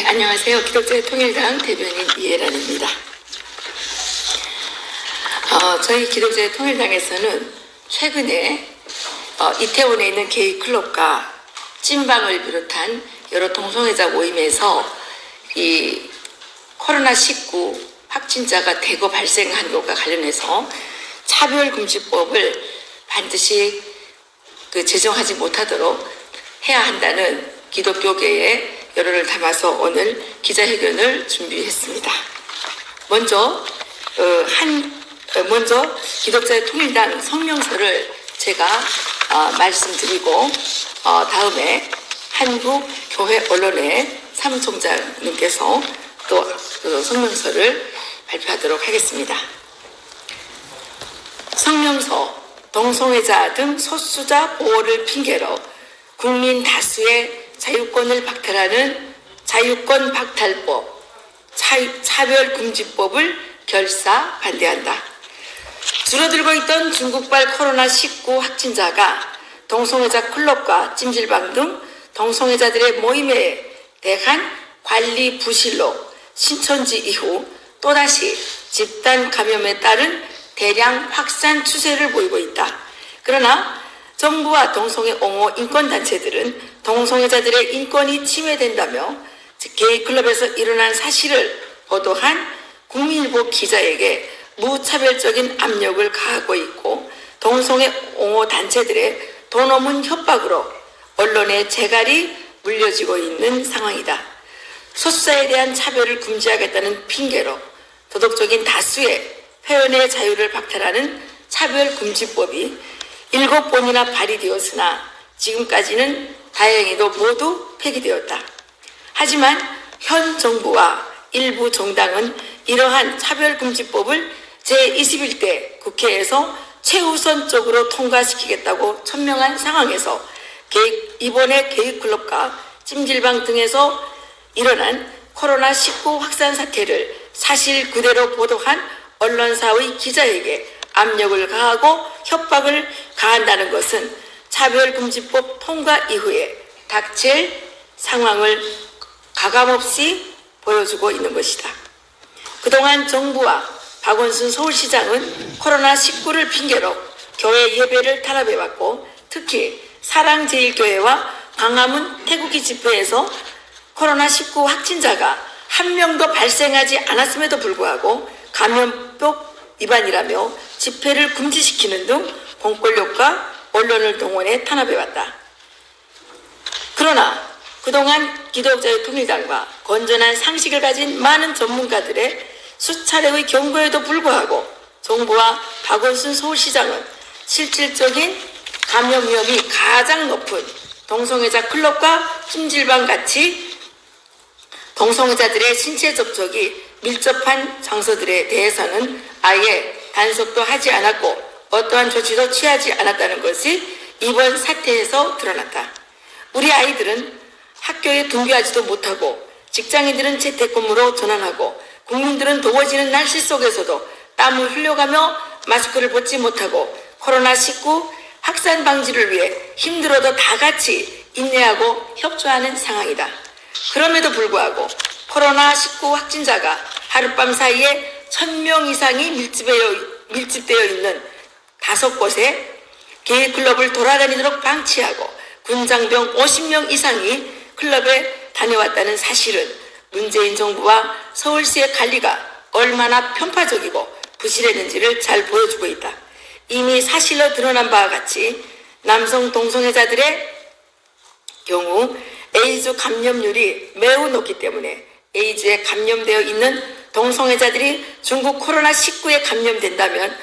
안녕하세요. 기독자의 통일당 대변인 이혜란입니다. 저희 기독자의 통일당에서는 최근에 이태원에 있는 게이 클럽과 찐방을 비롯한 여러 동성애자 모임에서 이 코로나19 확진자가 대거 발생한 것과 관련해서 차별금지법을 반드시 제정하지 못하도록 해야 한다는 기독교계의 여론을 담아서 오늘 기자회견을 준비했습니다. 먼저 기독자의 통일당 성명서를 제가 말씀드리고 다음에 한국교회언론회 사무총장님께서 또 그 성명서를 발표하도록 하겠습니다. 성명서: 동성애자 등 소수자 보호를 핑계로 국민 다수의 자유권을 박탈하는 자유권 박탈법, 차별금지법을 결사 반대한다. 줄어들고 있던 중국발 코로나19 확진자가 동성애자 클럽과 찜질방 등 동성애자들의 모임에 대한 관리 부실로 신천지 이후 또다시 집단 감염에 따른 대량 확산 추세를 보이고 있다. 그러나 정부와 동성애 옹호 인권단체들은 동성애자들의 인권이 침해된다며 게이클럽에서 일어난 사실을 보도한 국민일보 기자에게 무차별적인 압력을 가하고 있고, 동성애 옹호 단체들의 돈 없는 협박으로 언론의 재갈이 물려지고 있는 상황이다. 소수자에 대한 차별을 금지하겠다는 핑계로 도덕적인 다수의 표현의 자유를 박탈하는 차별금지법이 7번이나 발의되었으나 지금까지는 다행히도 모두 폐기되었다. 하지만 현 정부와 일부 정당은 이러한 차별금지법을 제21대 국회에서 최우선적으로 통과시키겠다고 천명한 상황에서 이번에 게이클럽과 찜질방 등에서 일어난 코로나19 확산 사태를 사실 그대로 보도한 언론사의 기자에게 압력을 가하고 협박을 가한다는 것은 차별금지법 통과 이후에 닥칠 상황을 가감없이 보여주고 있는 것이다. 그동안 정부와 박원순 서울시장은 코로나19를 핑계로 교회 예배를 탄압해왔고, 특히 사랑제일교회와 광화문 태국기 집회에서 코로나19 확진자가 한 명도 발생하지 않았음에도 불구하고 감염법 위반이라며 집회를 금지시키는 등 공권력과 언론을 동원해 탄압해왔다. 그러나 그동안 기독자의 통일당과 건전한 상식을 가진 많은 전문가들의 수차례의 경고에도 불구하고 정부와 박원순 서울시장은 실질적인 감염 위험이 가장 높은 동성애자 클럽과 찜질방 같이 동성애자들의 신체 접촉이 밀접한 장소들에 대해서는 아예 단속도 하지 않았고 어떠한 조치도 취하지 않았다는 것이 이번 사태에서 드러났다. 우리 아이들은 학교에 등교하지도 못하고, 직장인들은 재택근무로 전환하고, 국민들은 더워지는 날씨 속에서도 땀을 흘려가며 마스크를 벗지 못하고 코로나19 확산 방지를 위해 힘들어도 다 같이 인내하고 협조하는 상황이다. 그럼에도 불구하고 코로나19 확진자가 하룻밤 사이에 1000명 이상이 밀집되어 있는 5곳에 게이클럽을 돌아다니도록 방치하고 군장병 50명 이상이 클럽에 다녀왔다는 사실은 문재인 정부와 서울시의 관리가 얼마나 편파적이고 부실했는지를 잘 보여주고 있다. 이미 사실로 드러난 바와 같이 남성 동성애자들의 경우 에이즈 감염률이 매우 높기 때문에 에이즈에 감염되어 있는 동성애자들이 중국 코로나19에 감염된다면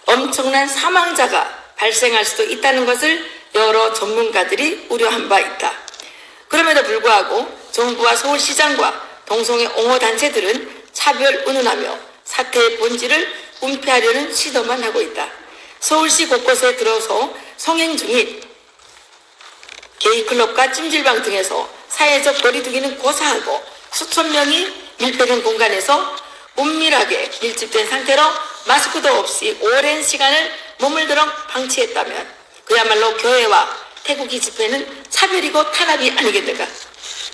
엄청난 사망자가 발생할 수도 있다는 것을 여러 전문가들이 우려한 바 있다. 그럼에도 불구하고 정부와 서울시장과 동성애 옹호단체들은 차별 운운하며 사태의 본질을 은폐하려는 시도만 하고 있다. 서울시 곳곳에 들어서 성행 중인 게이클럽과 찜질방 등에서 사회적 거리두기는 고사하고 수천 명이 밀폐된 공간에서 은밀하게 밀집된 상태로 마스크도 없이 오랜 시간을 머물도록 방치했다면 그야말로 교회와 태국이 집회는 차별이고 탄압이 아니겠는가?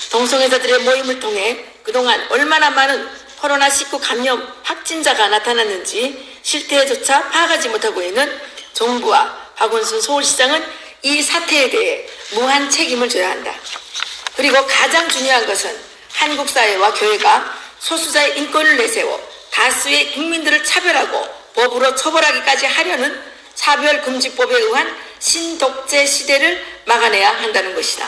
동성애자들의 모임을 통해 그동안 얼마나 많은 코로나19 감염 확진자가 나타났는지 실태조차 파악하지 못하고 있는 정부와 박원순 서울시장은 이 사태에 대해 무한 책임을 져야 한다. 그리고 가장 중요한 것은 한국 사회와 교회가 소수자의 인권을 내세워 다수의 국민들을 차별하고 법으로 처벌하기까지 하려는 차별금지법에 의한 신독재 시대를 막아내야 한다는 것이다.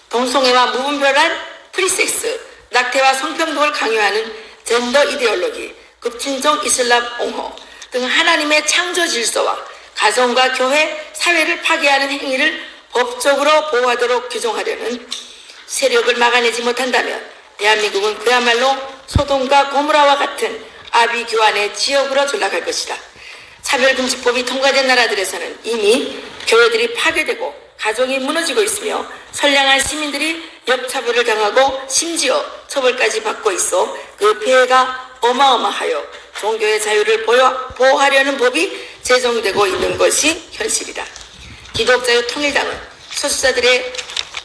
동성애와 무분별한 프리섹스, 낙태와 성평등을 강요하는 젠더 이데올로기, 급진정 이슬람 옹호 등 하나님의 창조 질서와 가정과 교회, 사회를 파괴하는 행위를 법적으로 보호하도록 규정하려는 세력을 막아내지 못한다면 대한민국은 그야말로 소돔과 고모라와 같은 아비규환의 지역으로 전락할 것이다. 차별금지법이 통과된 나라들에서는 이미 교회들이 파괴되고 가정이 무너지고 있으며 선량한 시민들이 역차별을 당하고 심지어 처벌까지 받고 있어 그 피해가 어마어마하여 종교의 자유를 보호하려는 법이 제정되고 있는 것이 현실이다. 기독자유통일당은 소수자들의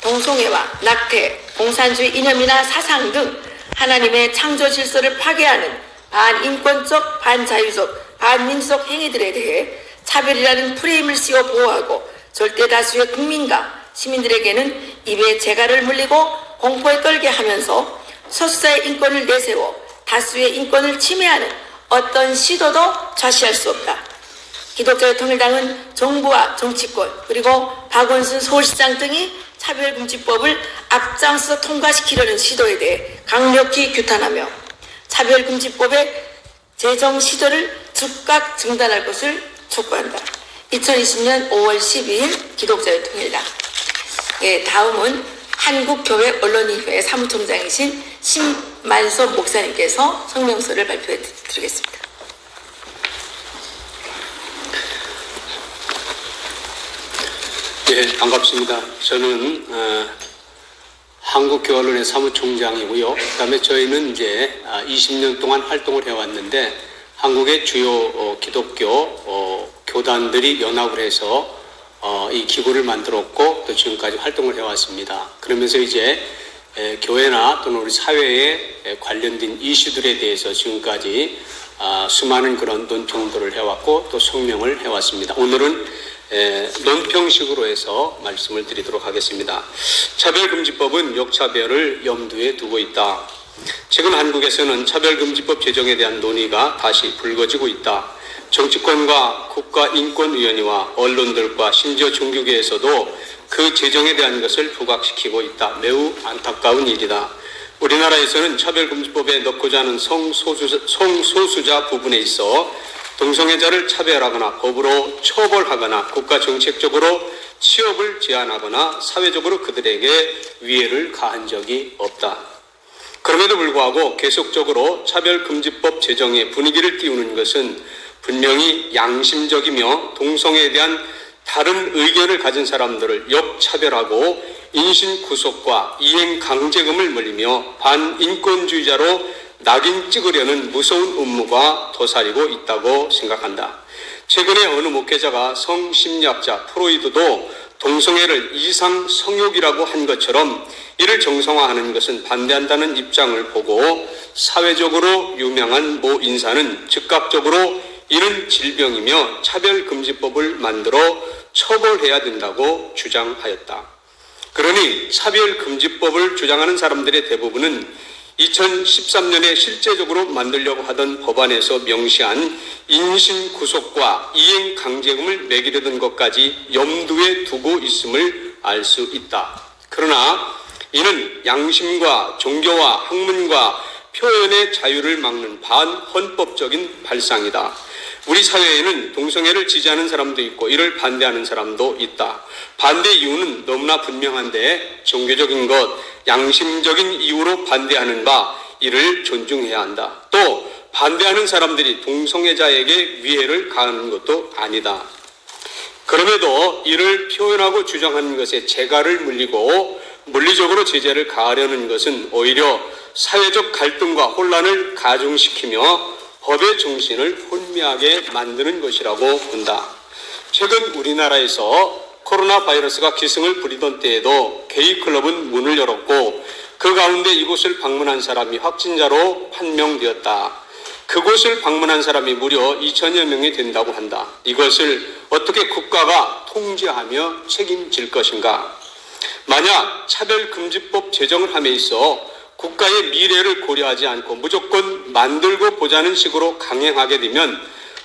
동성애와 낙태, 공산주의 이념이나 사상 등 하나님의 창조 질서를 파괴하는 반인권적, 반자유적, 반민주적 행위들에 대해 차별이라는 프레임을 씌워 보호하고 절대 다수의 국민과 시민들에게는 입에 재갈을 물리고 공포에 떨게 하면서 소수자의 인권을 내세워 다수의 인권을 침해하는 어떤 시도도 좌시할 수 없다. 기독자유통일당은 정부와 정치권 그리고 박원순 서울시장 등이 차별금지법을 앞장서 통과시키려는 시도에 대해 강력히 규탄하며 차별금지법의 제정 시도를 즉각 중단할 것을 촉구한다. 2020년 5월 12일 기독자유통일당. 다음은 한국교회 언론인회 사무총장이신 신만섭 목사님께서 성명서를 발표해 드리겠습니다. 네, 반갑습니다. 저는 한국교회 사무총장이고요. 그다음에 저희는 이제 20년 동안 활동을 해왔는데 한국의 주요 기독교 교단들이 연합을 해서 이 기구를 만들었고 또 지금까지 활동을 해왔습니다. 그러면서 이제 교회나 또는 우리 사회에 관련된 이슈들에 대해서 지금까지 수많은 그런 논평들을 해왔고 또 성명을 해왔습니다. 오늘은 논평식으로 해서 말씀을 드리도록 하겠습니다. 차별금지법은 역차별을 염두에 두고 있다. 최근 한국에서는 차별금지법 제정에 대한 논의가 다시 불거지고 있다. 정치권과 국가인권위원회와 언론들과 심지어 종교계에서도 그 제정에 대한 것을 부각시키고 있다. 매우 안타까운 일이다. 우리나라에서는 차별금지법에 넣고자 하는 성소수자 부분에 있어 동성애자를 차별하거나 법으로 처벌하거나 국가 정책적으로 취업을 제한하거나 사회적으로 그들에게 위해를 가한 적이 없다. 그럼에도 불구하고 계속적으로 차별금지법 제정의 분위기를 띄우는 것은 분명히 양심적이며 동성애에 대한 다른 의견을 가진 사람들을 역차별하고 인신구속과 이행강제금을 물리며 반인권주의자로 낙인 찍으려는 무서운 음모가 도사리고 있다고 생각한다. 최근에 어느 목회자가 성심리학자 프로이드도 동성애를 이상 성욕이라고 한 것처럼 이를 정상화하는 것은 반대한다는 입장을 보고 사회적으로 유명한 모 인사는 즉각적으로 이는 질병이며 차별금지법을 만들어 처벌해야 된다고 주장하였다. 그러니 차별금지법을 주장하는 사람들의 대부분은 2013년에 실제적으로 만들려고 하던 법안에서 명시한 인신구속과 이행강제금을 매기려던 것까지 염두에 두고 있음을 알 수 있다. 그러나 이는 양심과 종교와 학문과 표현의 자유를 막는 반헌법적인 발상이다. 우리 사회에는 동성애를 지지하는 사람도 있고 이를 반대하는 사람도 있다. 반대 이유는 너무나 분명한데 종교적인 것, 양심적인 이유로 반대하는 바 이를 존중해야 한다. 또 반대하는 사람들이 동성애자에게 위해를 가하는 것도 아니다. 그럼에도 이를 표현하고 주장하는 것에 재갈을 물리고 물리적으로 제재를 가하려는 것은 오히려 사회적 갈등과 혼란을 가중시키며 법의 정신을 혼미하게 만드는 것이라고 본다. 최근 우리나라에서 코로나 바이러스가 기승을 부리던 때에도 게이클럽은 문을 열었고 그 가운데 이곳을 방문한 사람이 확진자로 판명되었다. 그곳을 방문한 사람이 무려 2천여 명이 된다고 한다. 이것을 어떻게 국가가 통제하며 책임질 것인가? 만약 차별금지법 제정을 함에 있어 국가의 미래를 고려하지 않고 무조건 만들고 보자는 식으로 강행하게 되면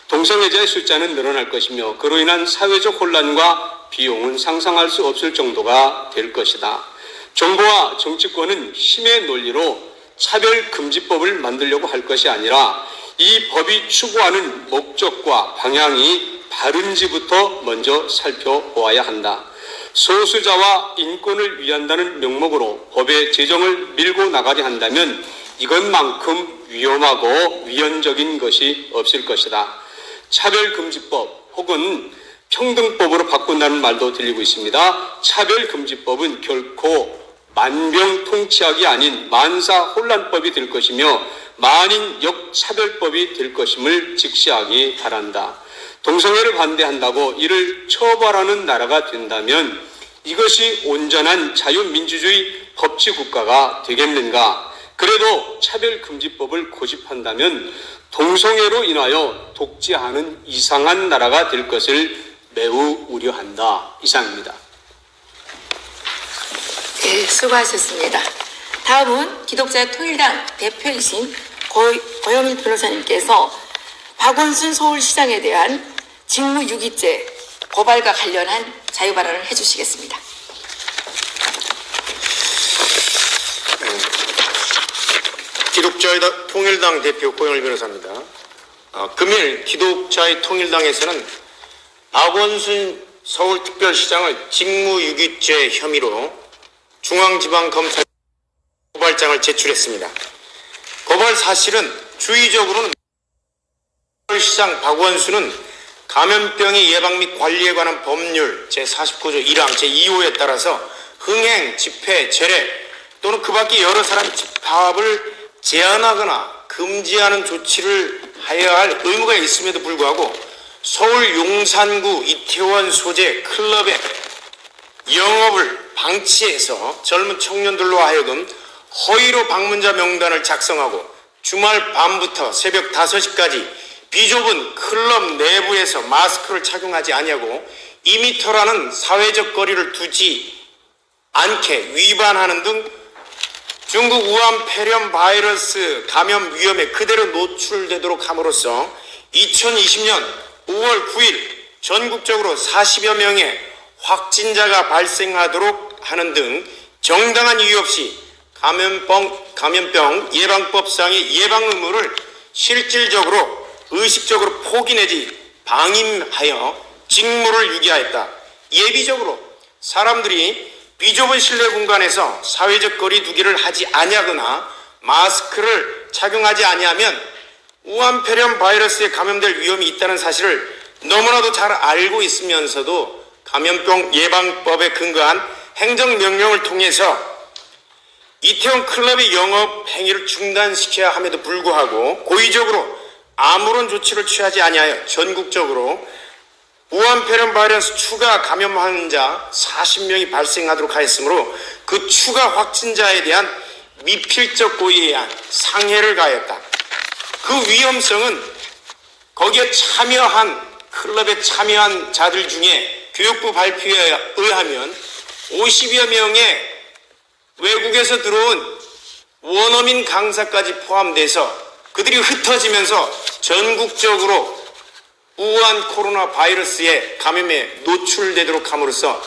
동성애자의 숫자는 늘어날 것이며 그로 인한 사회적 혼란과 비용은 상상할 수 없을 정도가 될 것이다. 정부와 정치권은 힘의 논리로 차별금지법을 만들려고 할 것이 아니라 이 법이 추구하는 목적과 방향이 바른지부터 먼저 살펴보아야 한다. 소수자와 인권을 위한다는 명목으로 법의 제정을 밀고 나가려 한다면 이것만큼 위험하고 위헌적인 것이 없을 것이다. 차별금지법 혹은 평등법으로 바꾼다는 말도 들리고 있습니다. 차별금지법은 결코 만병통치약이 아닌 만사혼란법이 될 것이며 만인 역차별법이 될 것임을 직시하기 바란다. 동성애를 반대한다고 이를 처벌하는 나라가 된다면 이것이 온전한 자유민주주의 법치국가가 되겠는가? 그래도 차별금지법을 고집한다면 동성애로 인하여 독재하는 이상한 나라가 될 것을 매우 우려한다. 이상입니다. 네, 수고하셨습니다. 다음은 기독자통일당 대표이신 고영일 변호사님께서 박원순 서울시장에 대한 직무유기죄 고발과 관련한 자유발언을 해주시겠습니다. 기독자통일당 대표 고영일 변호사입니다. 금일 기독자통일당에서는 박원순 서울특별시장을 직무유기죄 혐의로 중앙지방검찰 고발장을 제출했습니다. 고발 사실은 주의적으로는 서울시장 박원순은 감염병의 예방 및 관리에 관한 법률 제49조 1항 제2호에 따라서 흥행, 집회, 제례 또는 그 밖에 여러 사람 집합을 제한하거나 금지하는 조치를 하여야 할 의무가 있음에도 불구하고 서울 용산구 이태원 소재 클럽의 영업을 방치해서 젊은 청년들로 하여금 허위로 방문자 명단을 작성하고 주말 밤부터 새벽 5시까지 비좁은 클럽 내부에서 마스크를 착용하지 아니하고 2m라는 사회적 거리를 두지 않게 위반하는 등 중국 우한 폐렴 바이러스 감염 위험에 그대로 노출되도록 함으로써 2020년 5월 9일 전국적으로 40여 명의 확진자가 발생하도록 하는 등 정당한 이유 없이 감염병 예방법상의 예방 의무를 실질적으로 의식적으로 포기 내지 방임하여 직무를 유기하였다. 예비적으로 사람들이 비좁은 실내 공간에서 사회적 거리 두기를 하지 아니하거나 마스크를 착용하지 아니하면 우한 폐렴 바이러스에 감염될 위험이 있다는 사실을 너무나도 잘 알고 있으면서도 감염병 예방법에 근거한 행정명령을 통해서 이태원 클럽의 영업 행위를 중단시켜야 함에도 불구하고 고의적으로 아무런 조치를 취하지 아니하여 전국적으로 우한 폐렴 바이러스 추가 감염 환자 40명이 발생하도록 하였으므로 그 추가 확진자에 대한 미필적 고의에 의한 상해를 가했다. 그 위험성은 거기에 클럽에 참여한 자들 중에 교육부 발표에 의하면 50여 명의 외국에서 들어온 원어민 강사까지 포함돼서 그들이 흩어지면서 전국적으로 우한 코로나 바이러스의 감염에 노출되도록 함으로써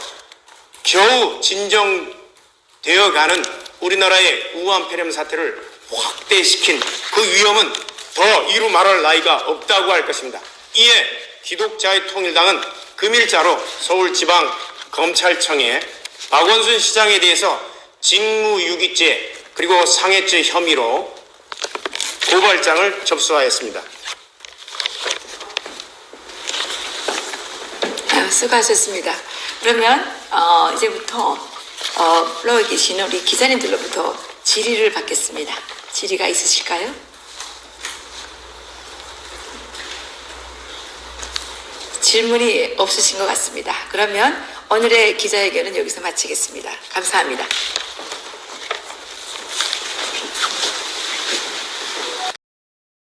겨우 진정되어가는 우리나라의 우한 폐렴 사태를 확대시킨 그 위험은 더 이루 말할 나위가 없다고 할 것입니다. 이에 기독자유통일당은 금일자로 서울지방검찰청에 박원순 시장에 대해서 직무유기죄 그리고 상해죄 혐의로 고발장을 접수하였습니다. 수고하셨습니다. 그러면 이제부터 플로어에 계시는 우리 기자님들로부터 질의를 받겠습니다. 질의가 있으실까요? 질문이 없으신 것 같습니다. 그러면 오늘의 기자회견은 여기서 마치겠습니다. 감사합니다.